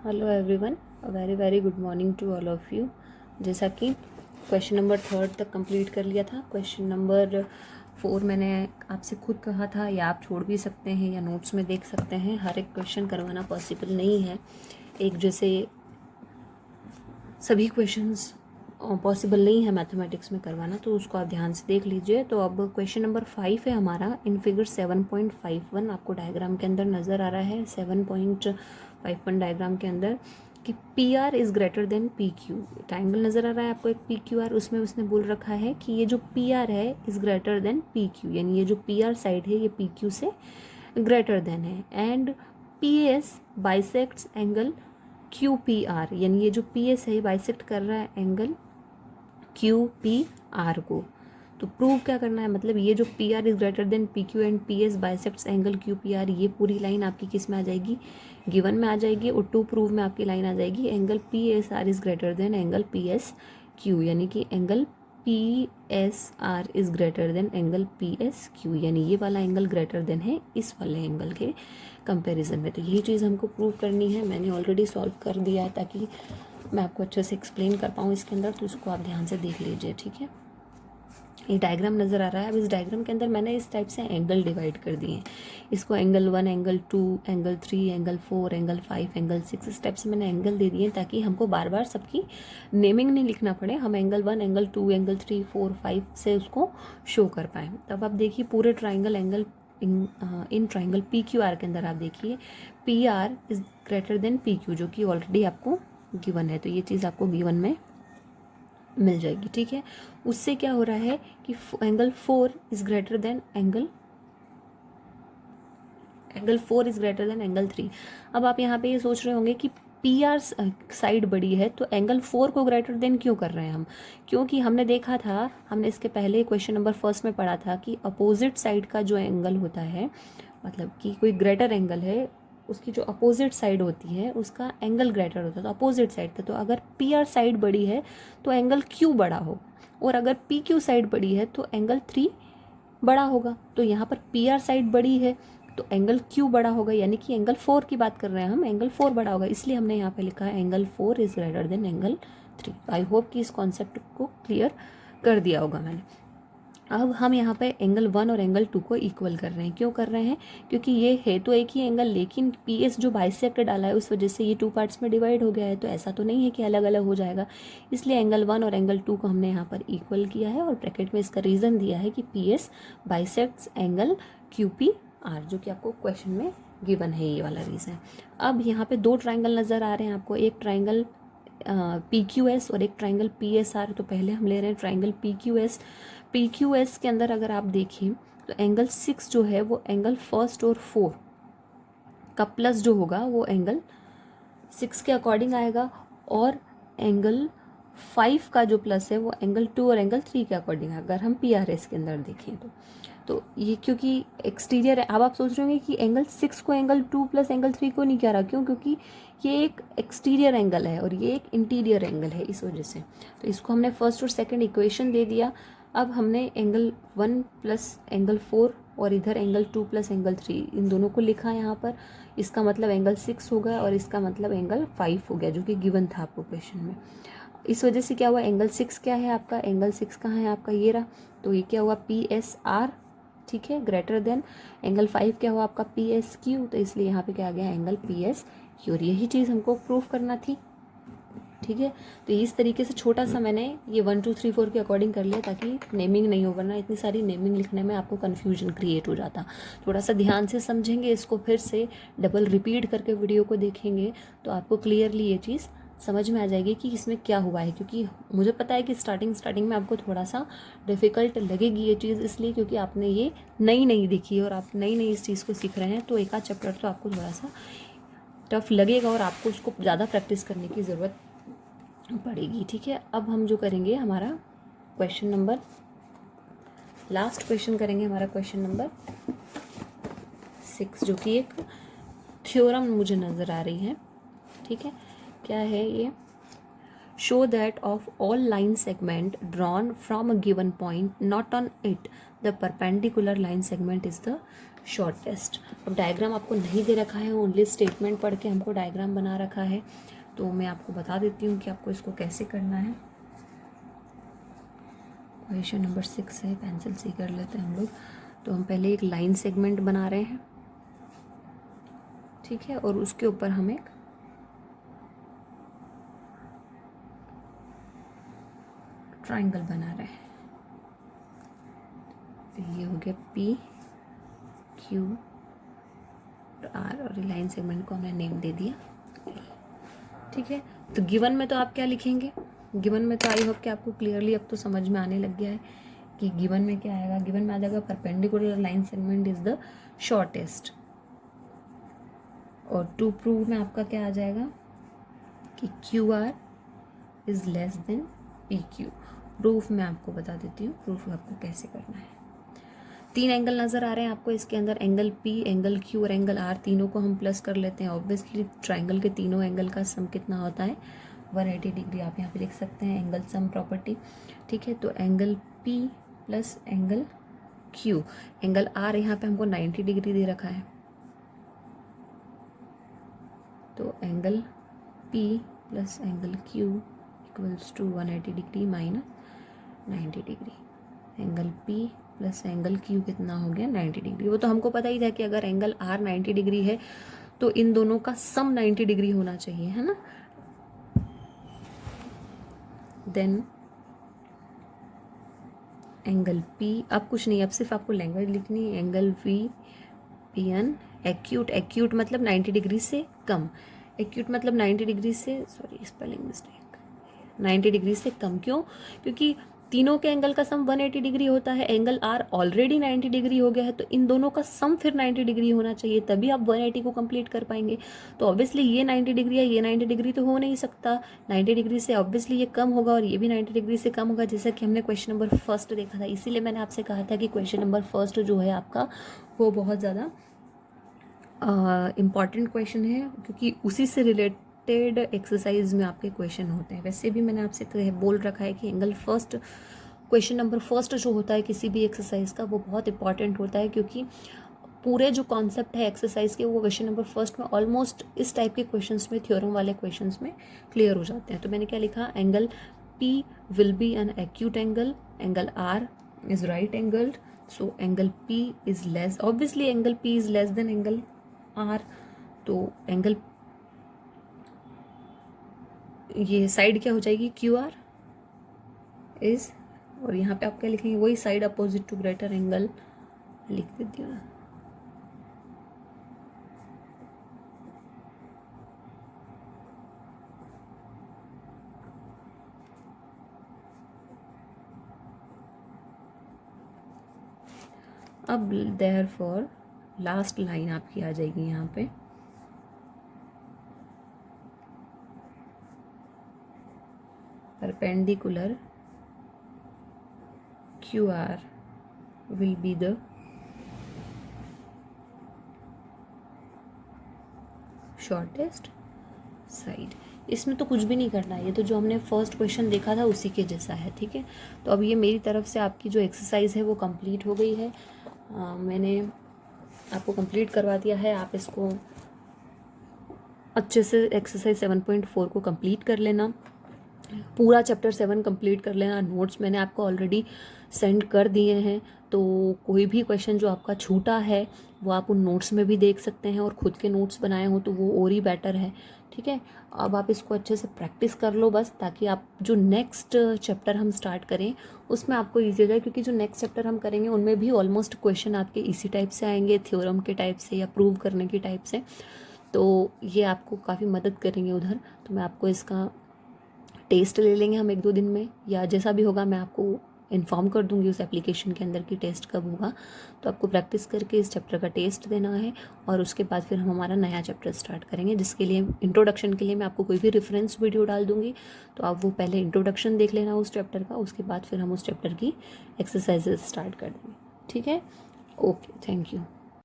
Hello everyone, very very good morning to all of you. जैसा कि question number 3 तक complete कर लिया था, क्वेश्चन नंबर 4 मैंने आपसे खुद कहा था, या आप छोड़ भी सकते हैं या नोट्स में देख सकते हैं। हर एक क्वेश्चन करवाना पॉसिबल नहीं है, एक जैसे सभी क्वेश्चंस पॉसिबल नहीं है मैथमेटिक्स में करवाना, तो उसको आप ध्यान से देख लीजिए। तो अब क्वेश्चन नंबर 5 है हमारा। इन फिगर 7.51 आपको डायग्राम के अंदर नज़र आ रहा है, 7.51 डायग्राम के अंदर कि P R is greater than P Q. Triangle नज़र आ रहा है आपको एक पी क्यू आर, उसमें उसने बोल रखा है कि ये जो पी आर है is greater than P Q, यानी ये जो पी आर साइड है ये पी क्यू से ग्रेटर देन है। And P S bisects angle Q P R, यानी ये जो पी एस है बाइसेक्ट कर रहा है एंगल क्यू पी आर को। तो प्रूव क्या करना है, मतलब ये जो P R is greater than P Q and P S bisects angle Q P R, ये पूरी लाइन आपकी किस में आ जाएगी, गिवन में आ जाएगी। और टू प्रूव में आपकी लाइन आ जाएगी angle P S R is greater than angle P S Q, यानी कि angle P S R is greater than angle P S Q, यानी ये वाला एंगल ग्रेटर देन है इस वाले एंगल के कंपैरिजन में। तो यही चीज़ हमको प्रूव करनी है। मैंने ऑलरेडी सॉल्व कर दिया है ताकि मैं आपको अच्छे से एक्सप्लेन कर पाऊँ इसके अंदर, तो इसको आप ध्यान से देख लीजिए, ठीक है। ये डायग्राम नज़र आ रहा है। अब इस डायग्राम के अंदर मैंने इस टाइप से एंगल डिवाइड कर दिए हैं, इसको angle 1, angle 2, angle 3, angle 4, angle 5, angle 6, इस टाइप से मैंने एंगल दे दिए ताकि हमको बार बार सबकी नेमिंग नहीं लिखना पड़े, हम एंगल 1, एंगल 2, एंगल 3, 4, 5 से उसको शो कर पाएँ। तब आप देखिए पूरे triangle angle in triangle P Q R के अंदर आप देखिए P R is greater than P Q, जो कि ऑलरेडी आपको गिवन है। तो ये चीज़ आपको गिवन में मिल जाएगी, ठीक है। उससे क्या हो रहा है कि angle 4 is greater than angle 4 is greater than angle 3। अब आप यहाँ पे ये सोच रहे होंगे कि पी आर साइड बड़ी है तो एंगल 4 को ग्रेटर देन क्यों कर रहे हैं हम, क्योंकि हमने देखा था, हमने इसके पहले क्वेश्चन नंबर 1 में पढ़ा था कि अपोजिट साइड का जो एंगल होता है, मतलब कि कोई ग्रेटर एंगल है, उसकी जो अपोजिट साइड होती है उसका एंगल ग्रेटर होता है, तो अपोजिट साइड का। तो अगर पी आर साइड बड़ी है तो एंगल क्यू बड़ा हो, और अगर पी क्यू साइड बड़ी है तो एंगल 3 बड़ा होगा। तो यहाँ पर पी आर साइड बड़ी है तो एंगल क्यू बड़ा होगा, यानी कि एंगल 4 की बात कर रहे हैं हम, एंगल 4 बड़ा होगा, इसलिए हमने यहाँ पे लिखा है angle 4 is greater than angle 3। I hope कि इस कॉन्सेप्ट को क्लियर कर दिया होगा मैंने। अब हम यहाँ पे एंगल 1 और एंगल 2 को इक्वल कर रहे हैं। क्यों कर रहे हैं, क्योंकि ये है तो एक ही एंगल, लेकिन पी एस जो बाइसेक्ट डाला है उस वजह से ये 2 पार्ट्स में डिवाइड हो गया है। तो ऐसा तो नहीं है कि अलग अलग हो जाएगा, इसलिए एंगल 1 और एंगल 2 को हमने यहाँ पर इक्वल किया है, और ब्रैकेट में इसका रीज़न दिया है कि P S bisects angle Q P R, जो कि आपको क्वेश्चन में गिवन है, ये वाला रीज़न। अब यहाँ पे 2 ट्राइंगल नज़र आ रहे हैं आपको, एक ट्राइंगल पी क्यू एस और एक ट्राइंगल पी एस आर। तो पहले हम ले रहे हैं triangle P Q S. P Q S के अंदर अगर आप देखें तो एंगल 6 जो है वो एंगल 1 और 4 का प्लस जो होगा वो एंगल 6 के अकॉर्डिंग आएगा, और एंगल 5 का जो प्लस है वो एंगल 2 और एंगल 3 के अकॉर्डिंग है, अगर हम पी आर एस के अंदर देखें तो ये क्योंकि एक्सटीरियर है। अब आप सोच रहे होंगे कि एंगल 6 को एंगल 2 प्लस एंगल 3 को नहीं कह रहा, क्यों, क्योंकि ये एक एक्सटीरियर एंगल है और ये एक इंटीरियर एंगल है, इस वजह से। तो इसको हमने फर्स्ट और सेकंड इक्वेशन दे दिया। अब हमने एंगल 1 प्लस एंगल 4 और इधर एंगल 2 प्लस एंगल 3, इन दोनों को लिखा है यहाँ पर। इसका मतलब एंगल 6 होगा और इसका मतलब एंगल 5 हो गया, जो कि गिवन था आपको क्वेश्चन में। इस वजह से क्या हुआ, एंगल 6 क्या है आपका, एंगल 6 कहाँ है आपका, ये रहा। तो ये क्या हुआ, पी एस आर, ठीक है, ग्रेटर देन एंगल 5 क्या हुआ आपका, पी एस क्यू। तो इसलिए यहाँ पे क्या आ गया, एंगल पी एस क्यू, और यही चीज़ हमको प्रूफ करना थी, ठीक है। तो इस तरीके से छोटा सा मैंने ये 1 2 3 4 के अकॉर्डिंग कर लिया, ताकि नेमिंग नहीं हो, वरना इतनी सारी नेमिंग लिखने में आपको कन्फ्यूजन क्रिएट हो जाता। थोड़ा सा ध्यान से समझेंगे इसको, फिर से डबल रिपीट करके वीडियो को देखेंगे तो आपको क्लियरली ये चीज़ समझ में आ जाएगी कि इसमें क्या हुआ है। क्योंकि मुझे पता है कि स्टार्टिंग में आपको थोड़ा सा डिफ़िकल्ट लगेगी ये चीज़, इसलिए क्योंकि आपने ये नई देखी है और आप नई इस चीज़ को सीख रहे हैं, तो एक आध चैप्टर तो आपको थोड़ा सा टफ लगेगा और आपको उसको ज़्यादा प्रैक्टिस करने की ज़रूरत पड़ेगी, ठीक है। अब हम जो करेंगे, हमारा क्वेश्चन नंबर, लास्ट क्वेश्चन करेंगे, हमारा क्वेश्चन नंबर 6, जो कि एक थ्योरम मुझे नज़र आ रही है, ठीक है। क्या है ये, show that of all line segment drawn from a given point not on it the perpendicular line segment is the shortest. अब डायग्राम आपको नहीं दे रखा है, ओनली स्टेटमेंट पढ़ के हमको डायग्राम बना रखा है, तो मैं आपको बता देती हूँ कि आपको इसको कैसे करना है। क्वेश्चन नंबर 6 है, पेंसिल सी कर लेते हैं हम लोग। तो हम पहले एक लाइन सेगमेंट बना रहे हैं, ठीक है, और उसके ऊपर हम एक ट्राइंगल बना रहे हैं। तो ये हो गया P Q और R, और लाइन सेगमेंट को हमने नेम दे दिया, ठीक है। तो गिवन में तो आप क्या लिखेंगे, गिवन में तो आई होप कि आपको क्लियरली अब तो समझ में आने लग गया है कि गिवन में क्या आएगा। गिवन में आ जाएगा perpendicular line segment is the shortest, और टू प्रूव में आपका क्या आ जाएगा कि QR is less than PQ। Proof में आपको बता देती हूँ, प्रूफ आपको कैसे करना है। 3 एंगल नज़र आ रहे हैं आपको इसके अंदर, एंगल P, एंगल Q और एंगल R, तीनों को हम प्लस कर लेते हैं। ऑब्वियसली ट्राइंगल के तीनों एंगल का सम कितना होता है, 180 डिग्री। आप यहाँ पे लिख सकते हैं एंगल सम प्रॉपर्टी, ठीक है। तो angle P plus angle Q, angle R यहाँ पे हमको 90 डिग्री दे रखा है, तो angle P plus angle Q equals to 180 degree minus 90 degree. Angle P plus angle Q कितना हो गया, 90 डिग्री। वो तो हमको पता ही था कि अगर एंगल R 90 डिग्री है तो इन दोनों का सम 90 डिग्री होना चाहिए, है ना। देन एंगल P, अब कुछ नहीं, अब सिर्फ आपको लैंग्वेज लिखनी है। एंगल VPN एक्यूट, एक्यूट मतलब 90 डिग्री से कम, एक्यूट मतलब 90 डिग्री से, सॉरी स्पेलिंग मिस्टेक, 90 डिग्री से कम। क्यों? क्योंकि तीनों के एंगल का सम 180 डिग्री होता है, एंगल R ऑलरेडी 90 डिग्री हो गया है, तो इन दोनों का सम फिर 90 डिग्री होना चाहिए, तभी आप 180 को कंप्लीट कर पाएंगे। तो ऑब्वियसली ये 90 डिग्री है, ये 90 डिग्री तो हो नहीं सकता, 90 डिग्री से ऑब्वियसली ये कम होगा और ये भी 90 डिग्री से कम होगा, जैसा कि हमने क्वेश्चन नंबर फर्स्ट देखा था। इसीलिए मैंने आपसे कहा था कि क्वेश्चन नंबर फर्स्ट जो है आपका वो बहुत ज़्यादा इम्पॉर्टेंट क्वेश्चन है, क्योंकि उसी से रिलेटेड एक्सरसाइज में आपके क्वेश्चन होते हैं। वैसे भी मैंने आपसे बोल रखा है कि angle first, question number first जो होता है किसी भी एक्सरसाइज का, वो बहुत इंपॉर्टेंट होता है, क्योंकि पूरे जो कॉन्सेप्ट है एक्सरसाइज के वो क्वेश्चन नंबर फर्स्ट में ऑलमोस्ट इस टाइप के क्वेश्चंस में, थ्योरम वाले क्वेश्चंस में क्लियर हो जाते हैं। तो मैंने क्या लिखा, angle P will be an acute angle, angle R is right angled, so angle P is less, obviously angle P is less than angle R, तो एंगल ये साइड क्या हो जाएगी, QR इज, और यहाँ पे आप क्या लिखेंगे, वही side opposite to greater angle लिख देती हूँ। अब देयरफॉर लास्ट लाइन आपकी आ जाएगी यहाँ पे, perpendicular QR will be the shortest side. इसमें तो कुछ भी नहीं करना है, ये तो जो हमने फर्स्ट क्वेश्चन देखा था उसी के जैसा है, ठीक है। तो अब ये मेरी तरफ से आपकी जो एक्सरसाइज है वो कंप्लीट हो गई है, मैंने आपको कंप्लीट करवा दिया है। आप इसको अच्छे से एक्सरसाइज 7.4 को कंप्लीट कर लेना, पूरा चैप्टर 7 कंप्लीट कर लेना। नोट्स मैंने आपको ऑलरेडी सेंड कर दिए हैं, तो कोई भी क्वेश्चन जो आपका छूटा है वो आप उन नोट्स में भी देख सकते हैं, और ख़ुद के नोट्स बनाए हो तो वो और ही बेटर है, ठीक है। अब आप इसको अच्छे से प्रैक्टिस कर लो बस, ताकि आप जो नेक्स्ट चैप्टर हम स्टार्ट करें उसमें आपको ईजी हो जाए, क्योंकि जो नेक्स्ट चैप्टर हम करेंगे उनमें भी ऑलमोस्ट क्वेश्चन आपके इसी टाइप से आएंगे, थ्योरम के टाइप से या प्रूव करने के टाइप से, तो ये आपको काफ़ी मदद करेंगे उधर। तो मैं आपको इसका टेस्ट ले लेंगे हम 1-2 दिन में, या जैसा भी होगा मैं आपको इन्फॉर्म कर दूंगी उस एप्लीकेशन के अंदर की टेस्ट कब होगा। तो आपको प्रैक्टिस करके इस चैप्टर का टेस्ट देना है, और उसके बाद फिर हम हमारा नया चैप्टर स्टार्ट करेंगे, जिसके लिए इंट्रोडक्शन के लिए मैं आपको कोई भी रेफरेंस वीडियो डाल दूंगी, तो आप वो पहले इंट्रोडक्शन देख लेना उस चैप्टर का, उसके बाद फिर हम उस चैप्टर की एक्सरसाइजेज स्टार्ट कर देंगे, ठीक है। Okay, thank you.